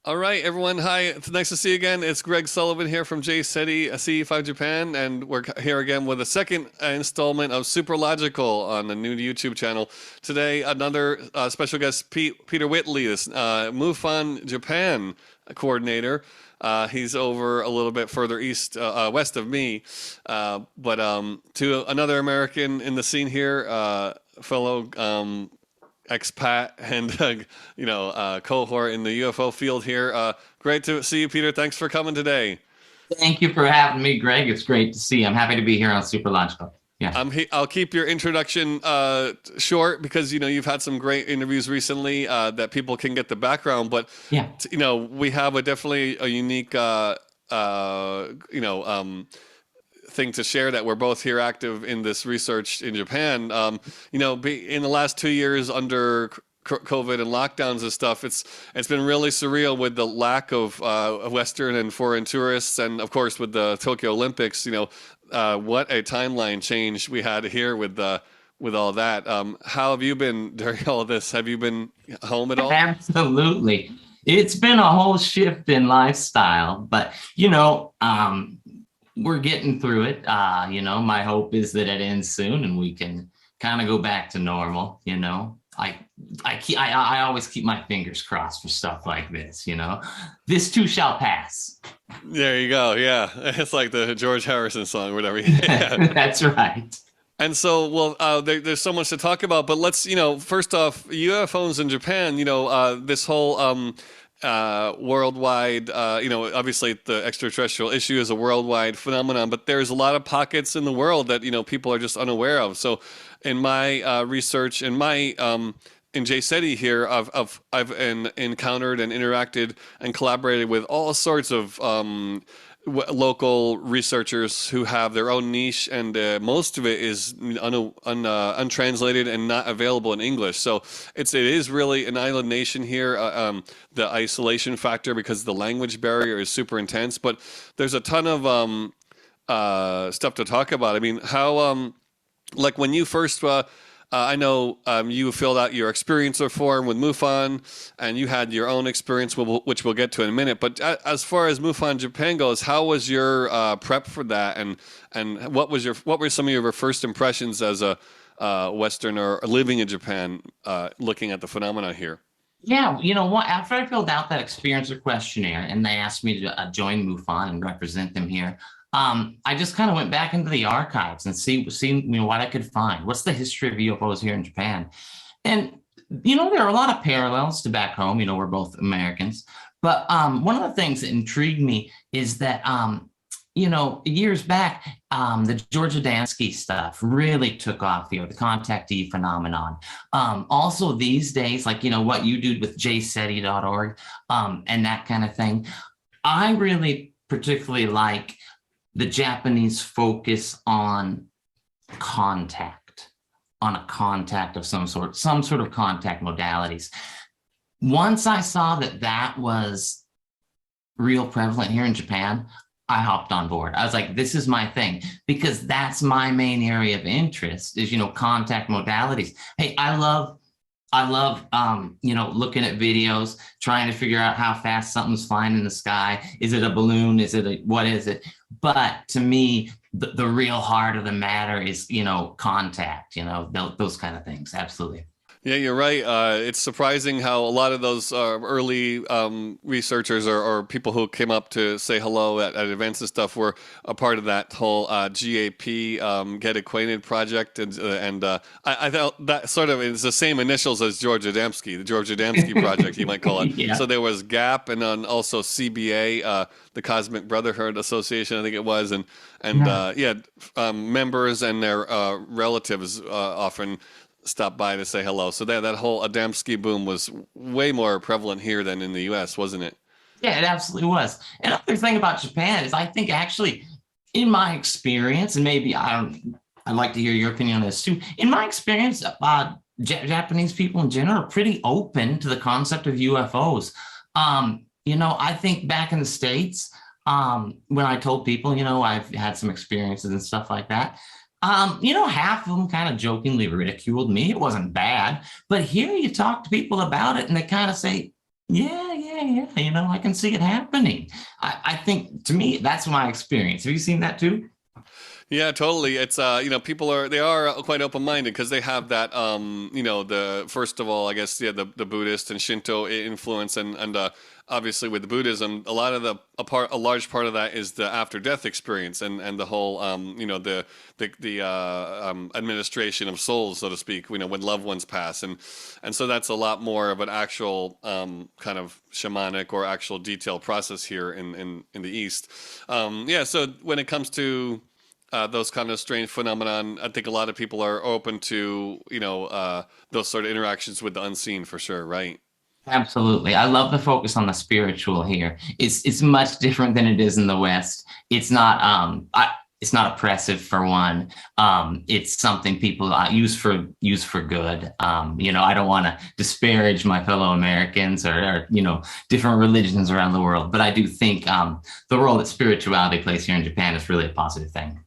All right, everyone. Hi, it's nice to see you again. It's Greg Sullivan here from J SETI CE-5 Japan, and we're here again with a second installment of Super Logical on the new YouTube channel. Today, another special guest, Peter Whitley, this MUFON Japan coordinator. He's over a little bit further east, west of me, but to another American in the scene here, fellow expat and cohort in the UFO field here. Great to see you, Peter. Thanks for coming today. Thank you for having me, Greg. It's great to see you. I'm happy to be here on Super Logical. Yeah. I'll keep your introduction short because you've had some great interviews recently that people can get the background. But Yeah. we have definitely a unique thing to share that we're both here active in this research in Japan. In the last 2 years under COVID and lockdowns and stuff, it's been really surreal with the lack of Western and foreign tourists, and of course with the Tokyo Olympics. What a timeline change we had here with all that. How have you been during all this? Have you been home at all? Absolutely. It's been a whole shift in lifestyle, but we're getting through it. My hope is that it ends soon and we can kind of go back to normal. I always keep my fingers crossed for stuff like this. This too shall pass. There you go. Yeah, it's like the George Harrison song, whatever. Yeah. That's right. And so, there's so much to talk about, but let's, first off, UFOs in Japan, this whole worldwide, obviously the extraterrestrial issue is a worldwide phenomenon, but there's a lot of pockets in the world that, people are just unaware of. So in my research, in J SETI here, I've encountered and interacted and collaborated with all sorts of local researchers who have their own niche, and most of it is untranslated and not available in English. So it is really an island nation here. The isolation factor because the language barrier is super intense, but there's a ton of stuff to talk about. I mean, how like when you first I know you filled out your experiencer form with MUFON, and you had your own experience, which we'll get to in a minute. But as far as MUFON Japan goes, how was your prep for that, and what were some of your first impressions as a Westerner living in Japan, looking at the phenomena here? Yeah, you know what? After I filled out that experiencer questionnaire and they asked me to join MUFON and represent them here, I just kind of went back into the archives and see what I could find. What's the history of UFOs here in Japan? And there are a lot of parallels to back home. We're both Americans. But one of the things that intrigued me is that years back, the George Adamski stuff really took off here, the contactee phenomenon. Also these days, like what you do with jseti.org and that kind of thing, I really particularly like the Japanese focus on contact, on a contact of some sort of contact modalities. Once I saw that was real prevalent here in Japan, I hopped on board. I was like, this is my thing, because that's my main area of interest is, contact modalities. Hey, I love looking at videos, trying to figure out how fast something's flying in the sky. Is it a balloon? What is it? But to me, the real heart of the matter is, contact, those kind of things. Absolutely. Yeah, you're right. It's surprising how a lot of those early researchers or people who came up to say hello at events and stuff were a part of that whole GAP Get Acquainted project, and I thought that sort of is the same initials as George Adamski, the George Adamski project, you might call it. Yeah. So there was GAP, and then also CBA, the Cosmic Brotherhood Association, I think it was, and members and their relatives often stop by to say hello. So that whole Adamski boom was way more prevalent here than in the US, wasn't it? Yeah, it absolutely was. Another thing about Japan is I think actually, in my experience, and maybe I'd like to hear your opinion on this too. In my experience, Japanese people in general are pretty open to the concept of UFOs. I think back in the States, when I told people, I've had some experiences and stuff like that, half of them kind of jokingly ridiculed me. It wasn't bad. But here you talk to people about it and they kind of say, Yeah. I can see it happening. I think, to me, that's my experience. Have you seen that too? Yeah, totally. It's people are quite open-minded because they have that the first of all, I guess, yeah, the Buddhist and Shinto influence, and obviously with the Buddhism, a lot of a large part of that is the after death experience, and the whole administration of souls, so to speak, when loved ones pass, and so that's a lot more of an actual kind of shamanic or actual detailed process here in the East. Yeah, so when it comes to those kind of strange phenomenon, I think a lot of people are open to, those sort of interactions with the unseen for sure, right? Absolutely. I love the focus on the spiritual here. It's much different than it is in the West. It's not oppressive for one. It's something people use for good. I don't want to disparage my fellow Americans or different religions around the world, but I do think the role that spirituality plays here in Japan is really a positive thing.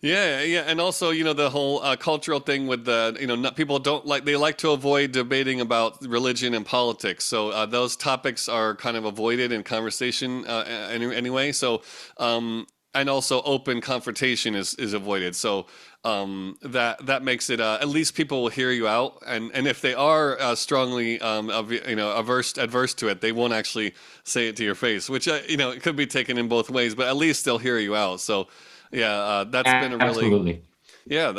Yeah, yeah, and also, the whole cultural thing with the, not, people don't like, they like to avoid debating about religion and politics. So those topics are kind of avoided in conversation anyway. So, and also open confrontation is avoided. So that makes it at least people will hear you out, and if they are strongly adverse to it, they won't actually say it to your face, which it could be taken in both ways, but at least they'll hear you out. So. Yeah, that's been a really Absolutely.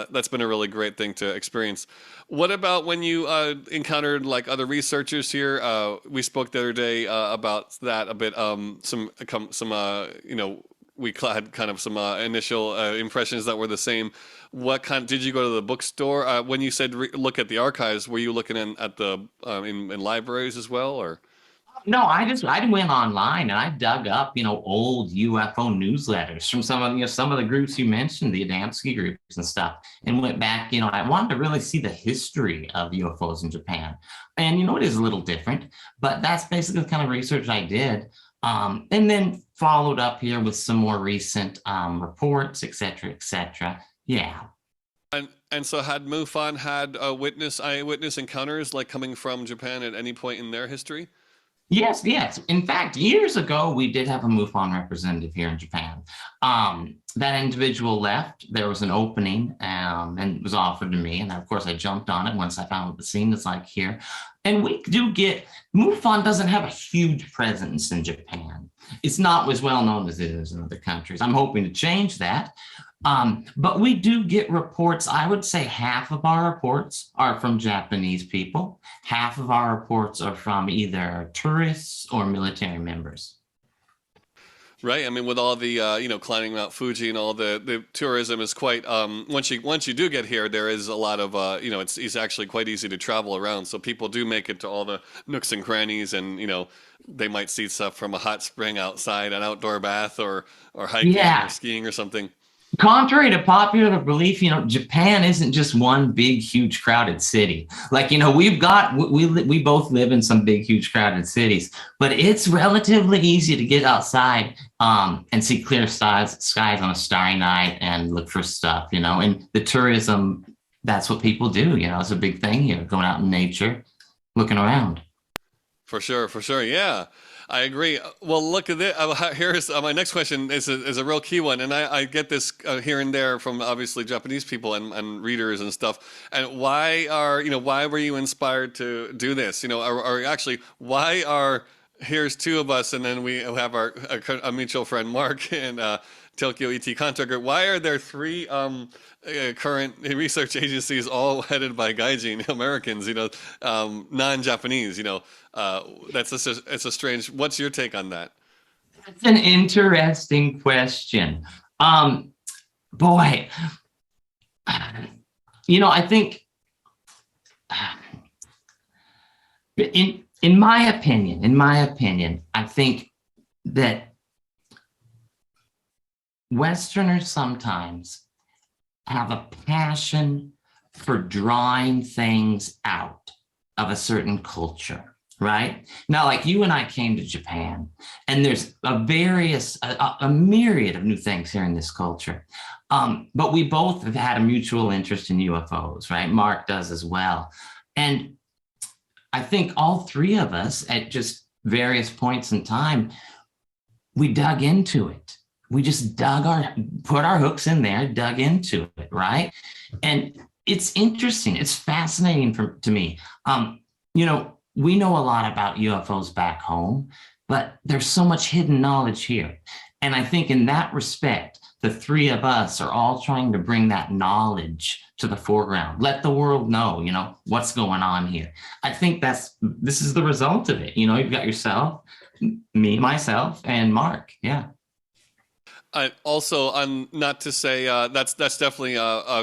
that's been a really great thing to experience. What about when you encountered like other researchers here? We spoke the other day about that a bit. We had kind of some initial impressions that were the same. What kind did you go to the bookstore when you said look at the archives? Were you looking at the in libraries as well, or? No, I went online and I dug up, old UFO newsletters from some of the groups you mentioned, the Adamski groups and stuff, and went back. I wanted to really see the history of UFOs in Japan, and it is a little different, but that's basically the kind of research I did, and then followed up here with some more recent reports, et cetera, et cetera. Yeah. And so had MUFON had eyewitness encounters like coming from Japan at any point in their history? Yes. In fact, years ago, we did have a MUFON representative here in Japan. That individual left. There was an opening, and it was offered to me. And of course, I jumped on it once I found what the scene is like here. And we do get, MUFON doesn't have a huge presence in Japan. It's not as well known as it is in other countries. I'm hoping to change that. But we do get reports. I would say half of our reports are from Japanese people. Half of our reports are from either tourists or military members. Right. I mean, with all the climbing Mount Fuji and all the tourism is quite once you do get here, there is a lot of it's actually quite easy to travel around. So people do make it to all the nooks and crannies, and they might see stuff from a hot spring outside, an outdoor bath, or hiking or Yeah. skiing or something. Contrary to popular belief, Japan isn't just one big, huge, crowded city. Like, we both live in some big, huge, crowded cities, but it's relatively easy to get outside and see clear skies on a starry night and look for stuff, and the tourism, that's what people do. It's a big thing here, going out in nature, looking around. For sure, for sure. Yeah, I agree. Well, look at this. Here's my next question is a real key one, and I get this here and there from obviously Japanese people and readers and stuff. And why were you inspired to do this? Or actually, why are here's two of us, and then we have a mutual friend Mark and Tokyo ET Contractor. Why are there three current research agencies all headed by gaijin Americans? Non-Japanese. It's a strange. What's your take on that? That's an interesting question. Boy, I think in my opinion, I think that Westerners sometimes have a passion for drawing things out of a certain culture, right? Now, like you and I came to Japan, and there's a myriad of new things here in this culture. But we both have had a mutual interest in UFOs, right? Mark does as well. And I think all three of us at just various points in time, we dug into it. We just put our hooks in there, dug into it, right? And it's interesting. It's fascinating to me. You know, we know a lot about UFOs back home, but there's so much hidden knowledge here. And I think in that respect, the three of us are all trying to bring that knowledge to the foreground. Let the world know, you know, what's going on here. I think this is the result of it. You know, you've got yourself, me, myself, and Mark. Yeah. I also, on not to say that's definitely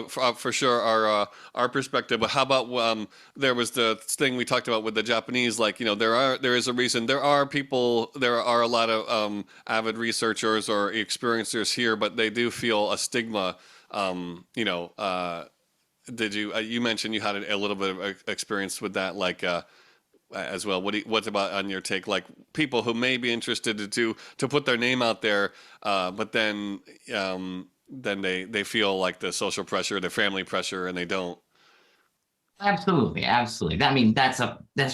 for sure our perspective. But how about there was the thing we talked about with the Japanese, like, you know, there is a reason there are people, there are a lot of avid researchers or experiencers here, but they do feel a stigma. You know, did you mentioned you had a little bit of experience with that, like as well. What's about on your take? Like people who may be interested to put their name out there, but then they feel like the social pressure, the family pressure, and they don't. Absolutely, absolutely. I mean, that's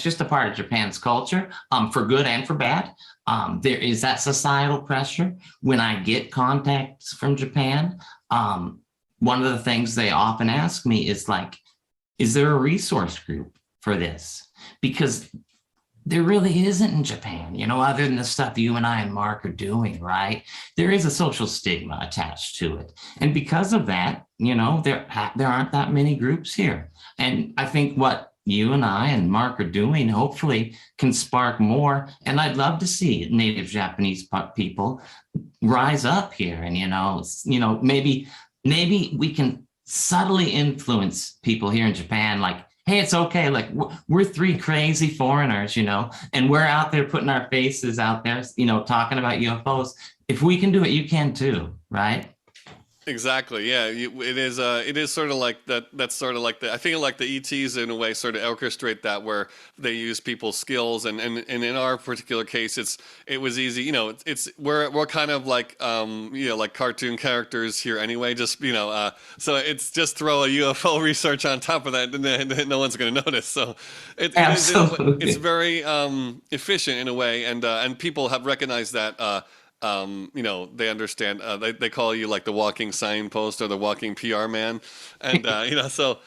just a part of Japan's culture, for good and for bad. There is that societal pressure. When I get contacts from Japan, one of the things they often ask me is like, is there a resource group for this? Because there really isn't in Japan, you know, other than the stuff you and I and Mark are doing, right? There is a social stigma attached to it. And because of that, you know, there aren't that many groups here. And I think what you and I and Mark are doing hopefully can spark more. And I'd love to see native Japanese people rise up here. And, you know, maybe we can subtly influence people here in Japan, like, hey, it's okay. Like we're three crazy foreigners, you know, and we're out there putting our faces out there, you know, talking about UFOs. If we can do it, you can too, right? Exactly. Yeah. It is sort of like that. That's sort of like I feel like the ETs in a way sort of orchestrate that, where they use people's skills, and in our particular case, it was easy. You know, we're kind of like you know, like cartoon characters here anyway. Just, you know, so it's just throw a UFO research on top of that, and then no one's going to notice. So it's Absolutely. very efficient in a way, and people have recognized that. You know, they understand. They call you like the walking signpost or the walking PR man, and you know. So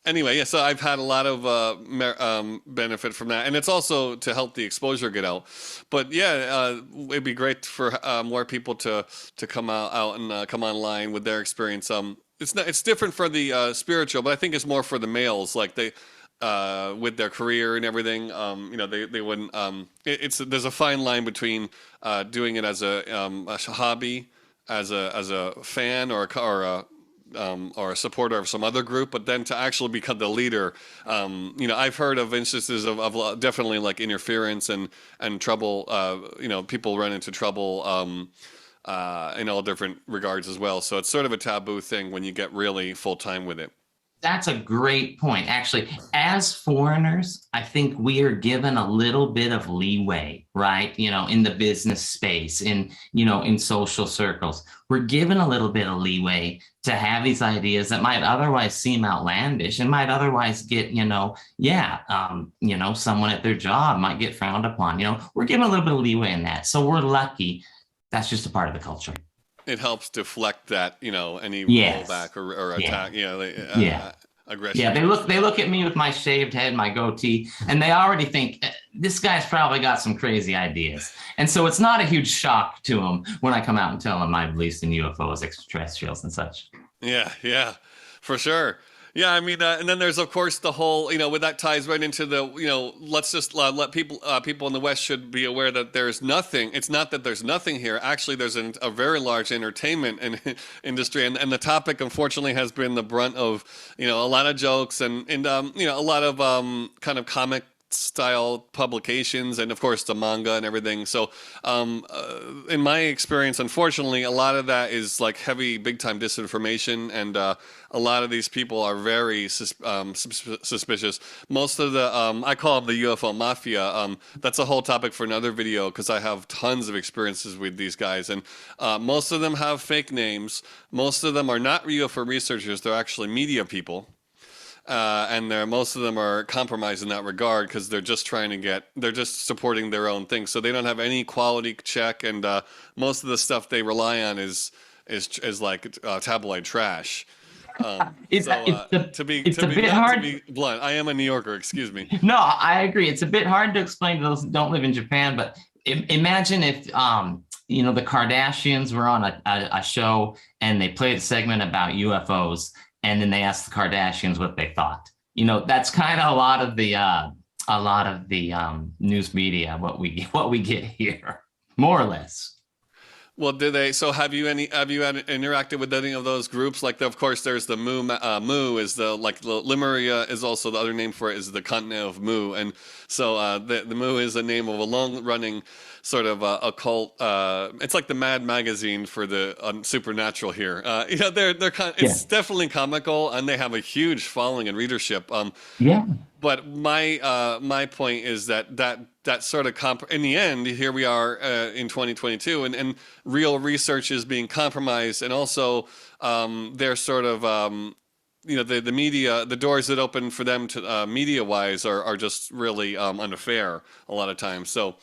anyway, yeah. So I've had a lot of benefit from that, and it's also to help the exposure get out. But yeah, it'd be great for more people to come out and come online with their experience. It's different for the spiritual, but I think it's more for the males. Like they with their career and everything. You know, they wouldn't. There's a fine line between doing it as a hobby, as a fan or a supporter of some other group, but then to actually become the leader. You know, I've heard of instances of definitely like interference and trouble. You know, people run into trouble. In all different regards as well. So it's sort of a taboo thing when you get really full time with it. That's a great point. Actually, as foreigners, I think we are given a little bit of leeway, right? You know, in the business space, you know, in social circles, we're given a little bit of leeway to have these ideas that might otherwise seem outlandish and might otherwise get, you know, you know, someone at their job might get frowned upon. You know, we're given a little bit of leeway in that. So we're lucky. That's just a part of the culture. It helps deflect that, you know, any Yes. rollback or Yeah. attack, you know, Yeah. Yeah, aggression. they look at me with my shaved head, my goatee, and they already think this guy's probably got some crazy ideas. And so it's not a huge shock to them when I come out and tell them my beliefs in UFOs, extraterrestrials, and such. Yeah, yeah, for sure. Yeah, I mean, and then there's of course the whole, you know, with that ties right into the, you know, let's just let people in the West should be aware that there's nothing. It's not that there's nothing here. Actually, there's a very large entertainment industry, and the topic unfortunately has been the brunt of, you know, a lot of jokes and you know, a lot of kind of comic style publications, and of course the manga and everything. So in my experience, unfortunately, a lot of that is like heavy big time disinformation, and a lot of these people are very suspicious. Most of the I call them the UFO mafia. That's a whole topic for another video, because I have tons of experiences with these guys, and most of them have fake names. Most of them are not UFO researchers, they're actually media people, and most of them are compromised in that regard because they're just supporting their own thing, so they don't have any quality check, and most of the stuff they rely on is like tabloid trash. It's a bit hard. To be blunt, I am a New Yorker. Excuse me. No, I agree. It's a bit hard to explain to those who don't live in Japan, but imagine if the Kardashians were on a show and they played a segment about UFOs, and then they asked the Kardashians what they thought. That's kind of a lot of the news media, what we get here, more or less. Well, so have you interacted with any of those groups? Like, of course, there's the Mu. Mu is the Lemuria is also the other name for it, is the continent of Mu, and so the Mu is the name of a long-running sort of occult. It's like the Mad magazine for the supernatural here. It's definitely comical, and they have a huge following and readership. Yeah. But my point is that sort of in the end, here we are in 2022, and real research is being compromised, and also they're sort of the media, the doors that open for them to media wise are just really unfair a lot of times. So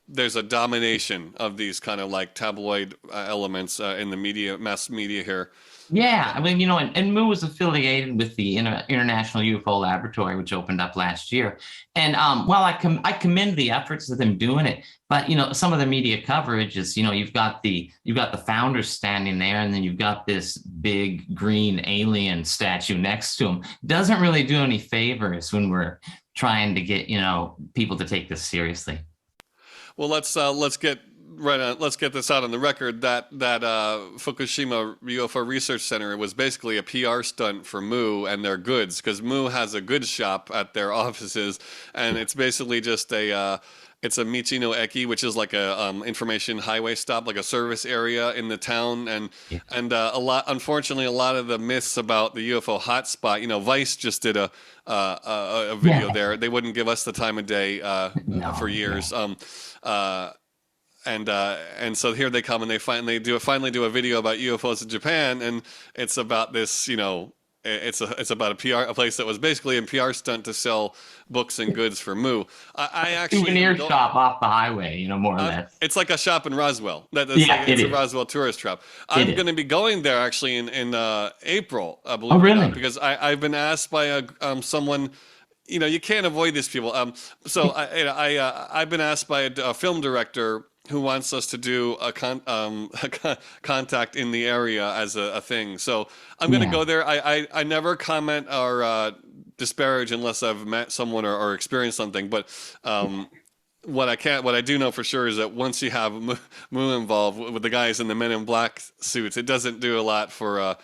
there's a domination of these kind of like tabloid elements in the media, mass media here. Yeah, I mean, and Mu was affiliated with the International UFO Laboratory, which opened up last year. And while I commend the efforts of them doing it, but some of the media coverage is, you've got the founders standing there, and then you've got this big green alien statue next to them. Doesn't really do any favors when we're trying to get people to take this seriously. Well, let's get right on. Let's get this out on the record that Fukushima UFO Research Center was basically a PR stunt for Mu and their goods, because Mu has a goods shop at their offices, and it's basically just it's a Michino Eki, which is like a information highway stop, like a service area in the town, and unfortunately, a lot of the myths about the UFO hotspot. Vice just did a video there. They wouldn't give us the time of day for years. And so here they come, and they finally do a video about UFOs in Japan, and it's about this, it's about a place that was basically a PR stunt to sell books and goods for Mu. I actually souvenir shop off the highway, more or less. It's like a shop in Roswell. It's a Roswell tourist trap. I'm going to be going there actually in April. Believe it or not, because I've been asked by someone. You can't avoid these people. So I've been asked by a film director who wants us to do a contact in the area as a thing. So I'm going to go there. I never comment or disparage unless I've met someone or experienced something. But what I do know for sure is that once you have Mu involved with the guys in the Men in Black suits, it doesn't do a lot for.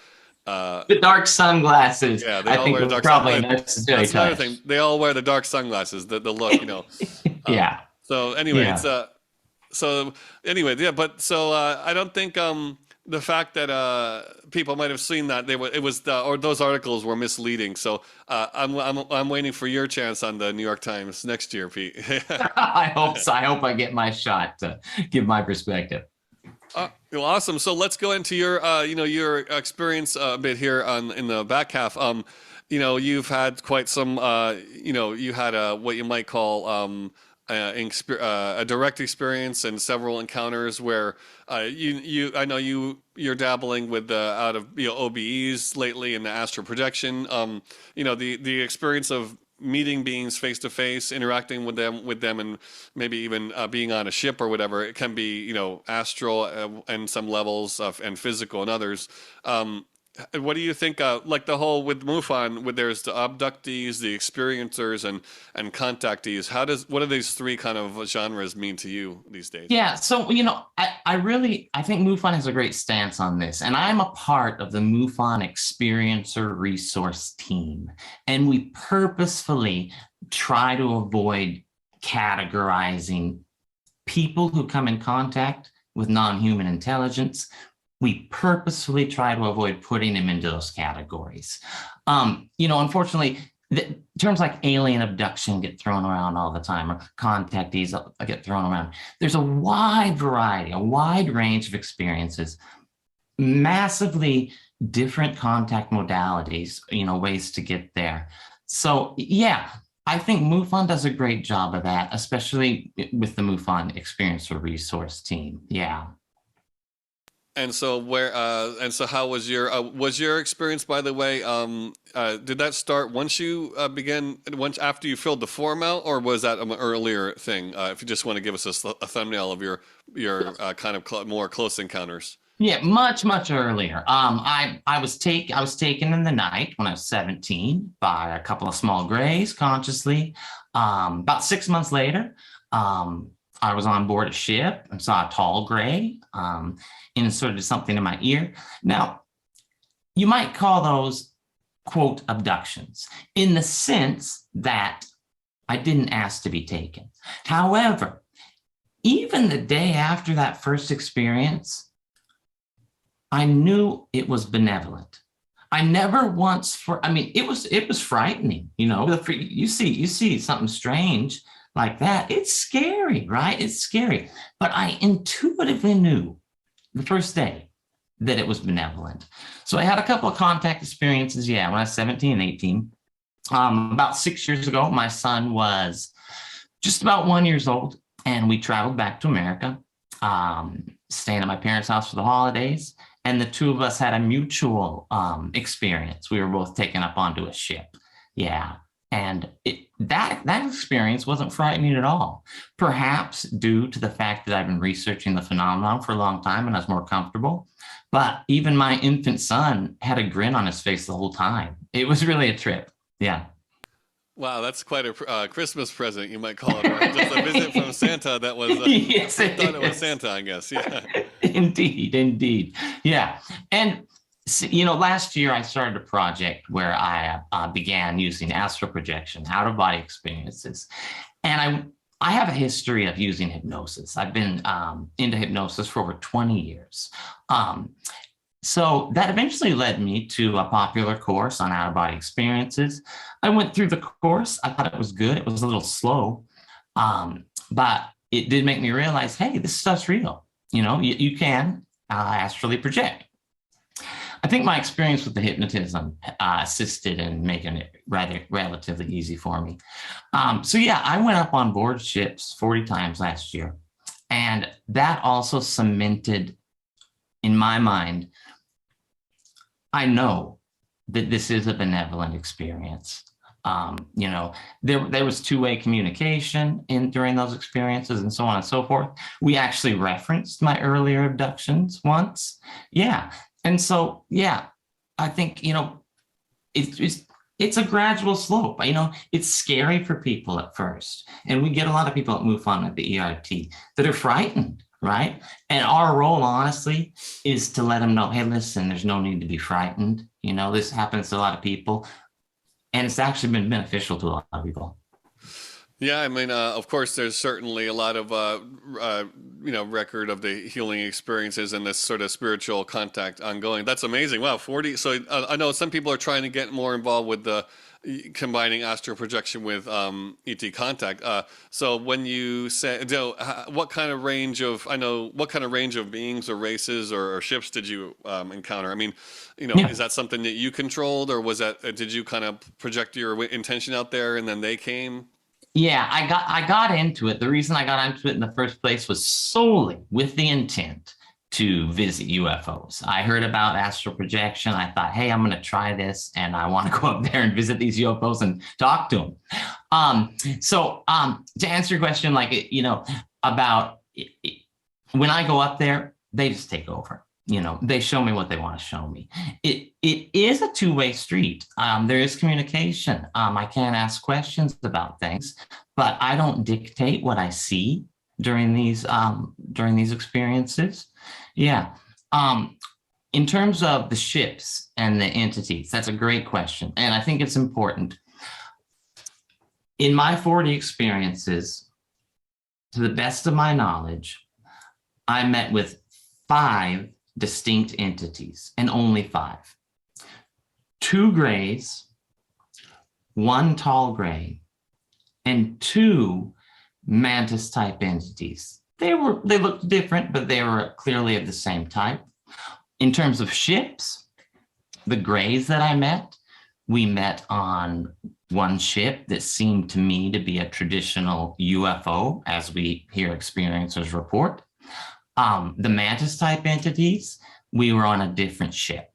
The dark sunglasses. Yeah, I think wear probably necessary. That's another thing. They all wear the dark sunglasses. The look, yeah. So anyway, it's I don't think the fact that people might have seen that or those articles were misleading. So I'm waiting for your chance on the New York Times next year, Pete. I hope so. I hope I get my shot to give my perspective. Well, awesome. So let's go into your your experience a bit here in the back half. You've had quite some. You had what you might call a direct experience and several encounters where I know you're dabbling with out of OBEs lately in the astral projection. The experience of meeting beings face to face, interacting with them, and maybe even being on a ship or whatever. It can be astral and some levels of, and physical and others. What do you think? Like the whole with MUFON, with there's the abductees, the experiencers, and contactees. What do these three kind of genres mean to you these days? Yeah, so I think MUFON has a great stance on this, and I'm a part of the MUFON Experiencer Resource Team, and we purposefully try to avoid categorizing people who come in contact with non-human intelligence. We purposefully try to avoid putting them into those categories. Unfortunately, terms like alien abduction get thrown around all the time, or contactees get thrown around. There's a wide variety, a wide range of experiences, massively different contact modalities, ways to get there. So yeah, I think MUFON does a great job of that, especially with the MUFON Experience or Resource team. Yeah. And so how was your experience, by the way? Did that start once you once after you filled the form out, or was that an earlier thing? If you just want to give us a thumbnail of your kind of more close encounters. Yeah, much, much earlier. I was taken in the night when I was 17 by a couple of small grays consciously. About 6 months later, I was on board a ship and saw a tall gray, inserted something in my ear. Now, you might call those, quote, abductions, in the sense that I didn't ask to be taken. However, even the day after that first experience, I knew it was benevolent. I never once it was frightening, you see something strange like that. It's scary, right? It's scary. But I intuitively knew the first day that it was benevolent. So I had a couple of contact experiences, when I was 17 and 18. About 6 years ago, my son was just about 1 year old, and we traveled back to America, staying at my parents' house for the holidays. And the two of us had a mutual experience. We were both taken up onto a ship. Yeah. And that experience wasn't frightening at all, perhaps due to the fact that I've been researching the phenomenon for a long time and I was more comfortable. But even my infant son had a grin on his face the whole time. It was really a trip. Yeah. Wow, that's quite a Christmas present, you might call it. Right? Just a visit from Santa that was, yes, I thought it was Santa, I guess. Yeah. Indeed. Yeah. And, last year I started a project where I began using astral projection, out-of-body experiences. And I have a history of using hypnosis. I've been into hypnosis for over 20 years. So that eventually led me to a popular course on out-of-body experiences. I went through the course. I thought it was good. It was a little slow, but it did make me realize, hey, this stuff's real. You can astrally project. I think my experience with the hypnotism assisted in making it relatively easy for me. So yeah, I went up on board ships 40 times last year. And that also cemented in my mind, I know that this is a benevolent experience. There was two-way communication during those experiences and so on and so forth. We actually referenced my earlier abductions once. Yeah. And so, yeah, I think, it's a gradual slope. It's scary for people at first. And we get a lot of people at MUFON at the ERT that are frightened, right? And our role, honestly, is to let them know, hey, listen, there's no need to be frightened. This happens to a lot of people. And it's actually been beneficial to a lot of people. Yeah, I mean, of course, there's certainly a lot of, record of the healing experiences and this sort of spiritual contact ongoing. That's amazing. Wow, 40. So I know some people are trying to get more involved with the combining astral projection with ET contact. So when you say, what kind of range of beings or races or ships did you encounter? I mean, Is that something that you controlled, or did you kind of project your intention out there and then they came? Yeah, I got into it. The reason I got into it in the first place was solely with the intent to visit UFOs. I heard about astral projection. I thought, hey, I'm going to try this, and I want to go up there and visit these UFOs and talk to them. So to answer your question, about when I go up there, they just take over. They show me what they want to show me. It is a two-way street. There is communication. I can ask questions about things, but I don't dictate what I see during these experiences. Yeah. In terms of the ships and the entities, that's a great question, and I think it's important. In my 40 experiences, to the best of my knowledge, I met with 5 distinct entities, and only 5. 2 grays, 1 tall gray, and 2 mantis type entities. They looked different, but they were clearly of the same type. In terms of ships, the Greys that I met, we met on one ship that seemed to me to be a traditional UFO, as we hear experiencers report. The mantis type entities, we were on a different ship.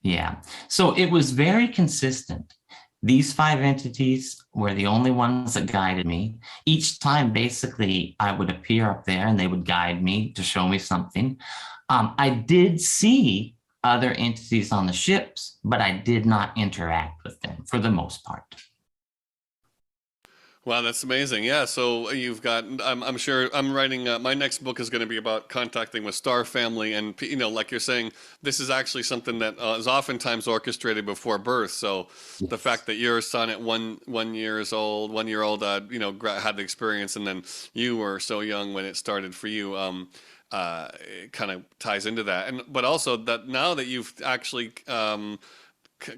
Yeah. So it was very consistent. These 5 entities were the only ones that guided me. Each time, basically, I would appear up there and they would guide me to show me something. I did see other entities on the ships, but I did not interact with them for the most part. Wow, that's amazing. Yeah, so you've got, I'm sure I'm writing, my next book is going to be about contacting with star family. And, you know, like you're saying, this is actually something that is oftentimes orchestrated before birth. So the fact that your son at 1 year old, 1 year old, you know, had the experience, and then you were so young when it started for you, it kind of ties into that. And, but also that now that you've actually,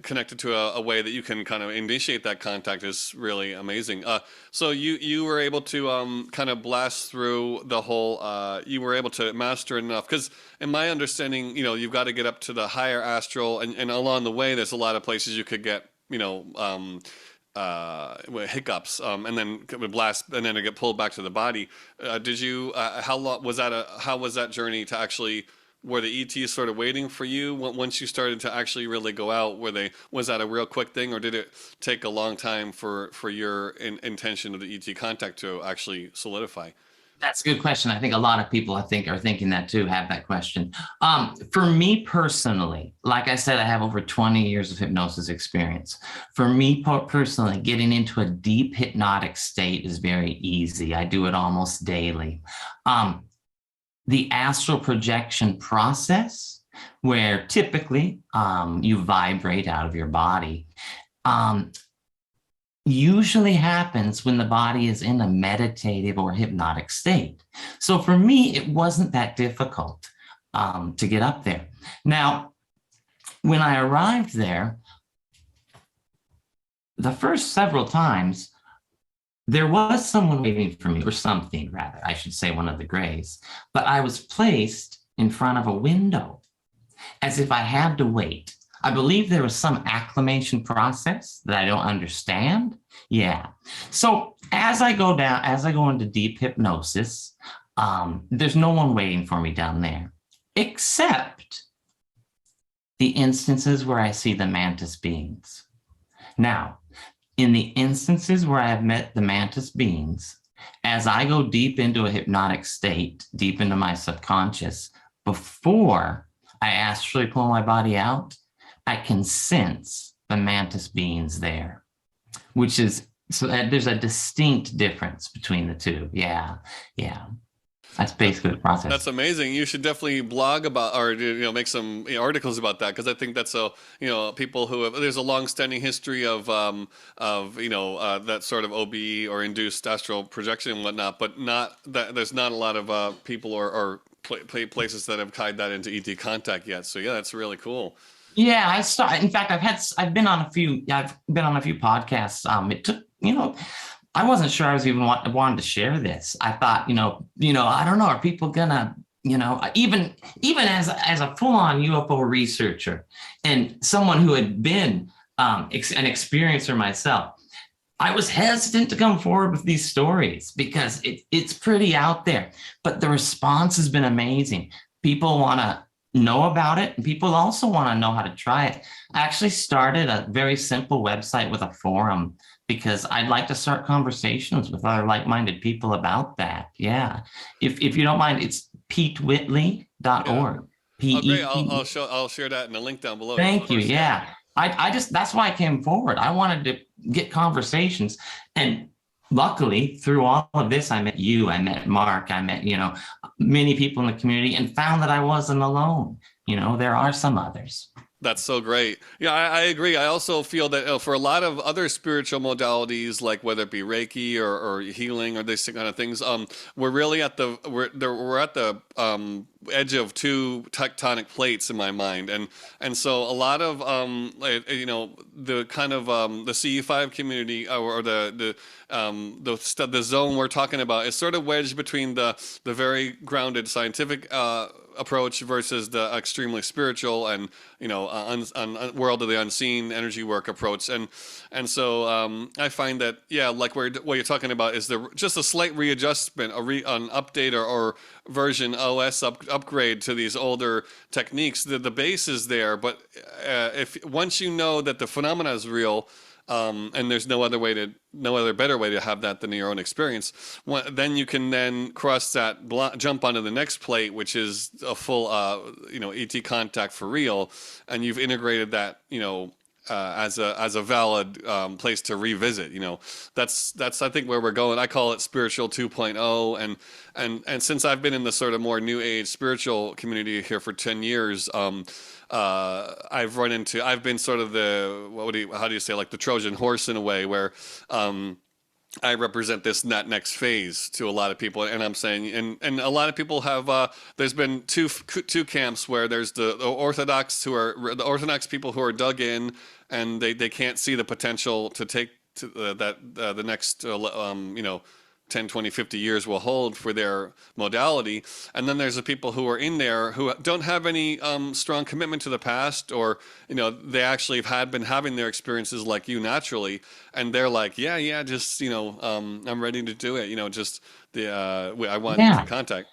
connected to a way that you can kind of initiate that contact is really amazing. So you were able to kind of blast through the whole. You were able to master enough, because in my understanding, you know, you've got to get up to the higher astral, and along the way, there's a lot of places you could get, you know. Hiccups, and then blast, and then it get pulled back to the body. Did you? How long was that? How was that journey to actually? Were the ETs sort of waiting for you once you started to actually really go out? Was that a real quick thing, or did it take a long time for your intention of the ET contact to actually solidify? That's a good question. I think a lot of people, I think, are thinking that too, have that question. For me personally, like I said, I have over 20 years of hypnosis experience. For me personally, getting into a deep hypnotic state is very easy. I do it almost daily. The astral projection process, where typically you vibrate out of your body, usually happens when the body is in a meditative or hypnotic state. So for me, it wasn't that difficult to get up there. Now, when I arrived there, the first several times, there was someone waiting for me, or something rather, I should say, one of the Greys, but I was placed in front of a window as if I had to wait. I believe there was some acclimation process that I don't understand. Yeah. So as I go into deep hypnosis, there's no one waiting for me down there, except the instances where I see the mantis beings. Now, in the instances where I have met the mantis beings, as I go deep into a hypnotic state, deep into my subconscious, before I astrally pull my body out, I can sense the mantis beings there, which is, so that there's a distinct difference between the two. Yeah, yeah. That's basically the process. That's amazing. You should definitely blog about, or make some articles about that, because I think that's people who have, there's a long-standing history of that sort of OBE or induced astral projection and whatnot, but not that there's not a lot of people or places that have tied that into ET contact yet. So yeah, that's really cool. Yeah, in fact, I've been on a few podcasts. It took, I wasn't sure I was even wanted to share this. I thought, I don't know, are people gonna, even as a full-on UFO researcher and someone who had been an experiencer myself, I was hesitant to come forward with these stories because it's pretty out there. But the response has been amazing. People want to know about it, and people also want to know how to try it. I actually started a very simple website with a forum because I'd like to start conversations with other like-minded people about that. Yeah. If you don't mind, it's petewhitley.org. Yeah. Oh, great. I'll share that in the link down below. Thank you. Yeah. I just, that's why I came forward. I wanted to get conversations. And luckily, through all of this, I met you, I met Mark, I met, many people in the community, and found that I wasn't alone. There are some others. That's so great. Yeah, I agree. I also feel that for a lot of other spiritual modalities, like whether it be Reiki or healing or these kind of things, we're really at the edge of two tectonic plates in my mind, and so a lot of the kind of the CE-5 community or the zone we're talking about is sort of wedged between the very grounded scientific approach versus the extremely spiritual and world of the unseen energy work approach. And so I find that like what you're talking about is just a slight readjustment, an update or version OS upgrade to these older techniques. The base is there, but if once you know that the phenomena is real. And there's no other better way to have that than your own experience. Then you can then cross that, jump onto the next plate, which is a full, ET contact for real, and you've integrated that, as a valid place to revisit. That's I think where we're going. I call it spiritual 2.0, and since I've been in the sort of more new age spiritual community here for 10 years. I've been sort of how do you say, like the Trojan horse in a way, where I represent that next phase to a lot of people, and I'm saying, and a lot of people have. There's been two camps where there's the Orthodox people who are dug in, and they can't see the potential to take the next 10, 20, 50 years will hold for their modality. And then there's the people who are in there who don't have any strong commitment to the past, or, they actually have been having their experiences like you naturally. And they're like, just, I'm ready to do it. I want to contact.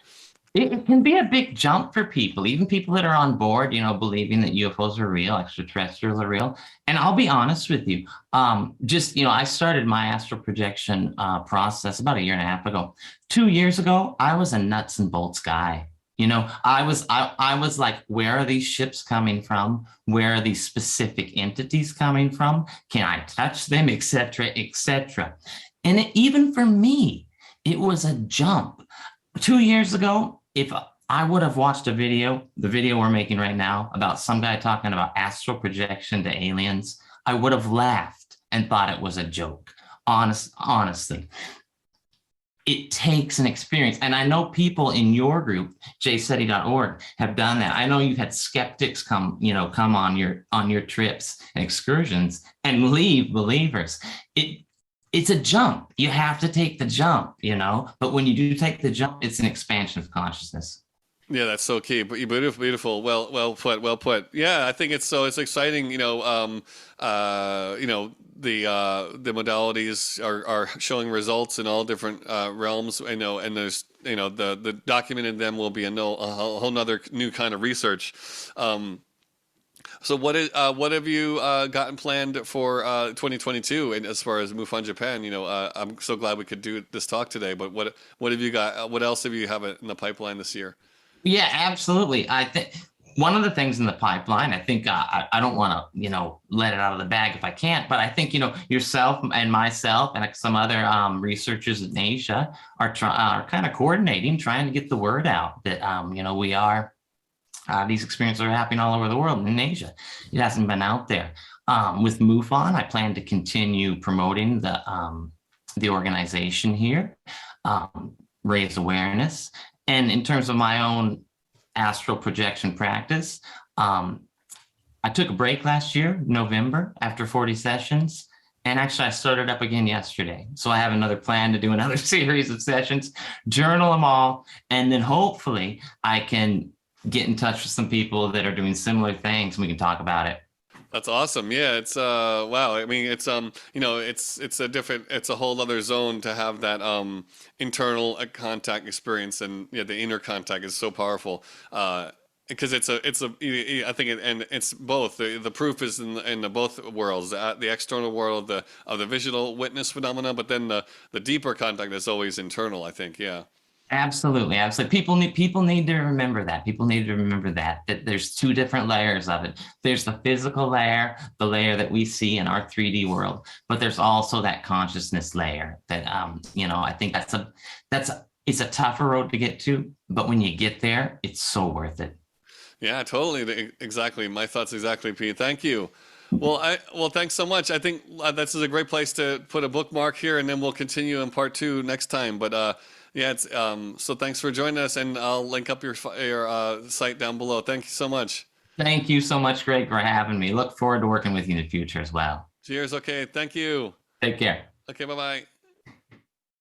It can be a big jump for people, even people that are on board, believing that UFOs are real, extraterrestrials are real. And I'll be honest with you, I started my astral projection process about 1.5 years ago. 2 years ago, I was a nuts and bolts guy. I was like, where are these ships coming from? Where are these specific entities coming from? Can I touch them, et cetera, et cetera. And even for me, it was a jump. 2 years ago, if I would have watched the video we're making right now about some guy talking about astral projection to aliens, I would have laughed and thought it was a joke. Honestly, it takes an experience. And I know people in your group, jseti.org, have done that. I know you've had skeptics come on your trips and excursions and leave believers. It's a jump. You have to take the jump, but when you do take the jump, it's an expansion of consciousness. Yeah, that's so key. Beautiful. Well put. Yeah, I think it's exciting. The modalities are showing results in all different realms. And there's the documented them will be a whole nother new kind of research. So what have you gotten planned for 2022? And as far as MUFON Japan, I'm so glad we could do this talk today. But what have you got? What else have you have in the pipeline this year? Yeah, absolutely. I think one of the things in the pipeline, I think I don't want to let it out of the bag if I can't, but I think yourself and myself and some other researchers in Asia are kind of coordinating, trying to get the word out that we are. These experiences are happening all over the world. In Asia, it hasn't been out there. With MUFON, I plan to continue promoting the organization here, raise awareness. And in terms of my own astral projection practice, I took a break last year, November, after 40 sessions. And actually, I started up again yesterday. So I have another plan to do another series of sessions, journal them all, and then hopefully I can get in touch with some people that are doing similar things and we can talk about it. That's awesome. Yeah, it's wow. I mean, it's it's a whole other zone to have that internal contact experience, and the inner contact is so powerful. Because I think and it's both. The proof is in the both worlds, the external world of the visual witness phenomena, but then the deeper contact is always internal, I think. Yeah. Absolutely. People need to remember that. People need to remember that there's two different layers of it. There's the physical layer, the layer that we see in our 3D world, but there's also that consciousness layer that I think it's a tougher road to get to, but when you get there, it's so worth it. Yeah, totally. Exactly. My thoughts exactly, Pete. Thank you. Well, thanks so much. I think this is a great place to put a bookmark here, and then we'll continue in part 2 next time. But yeah, it's so thanks for joining us, and I'll link up your site down below. Thank you so much. Thank you so much, Greg, for having me. Look forward to working with you in the future as well. Cheers. Okay. Thank you. Take care. Okay. Bye-bye.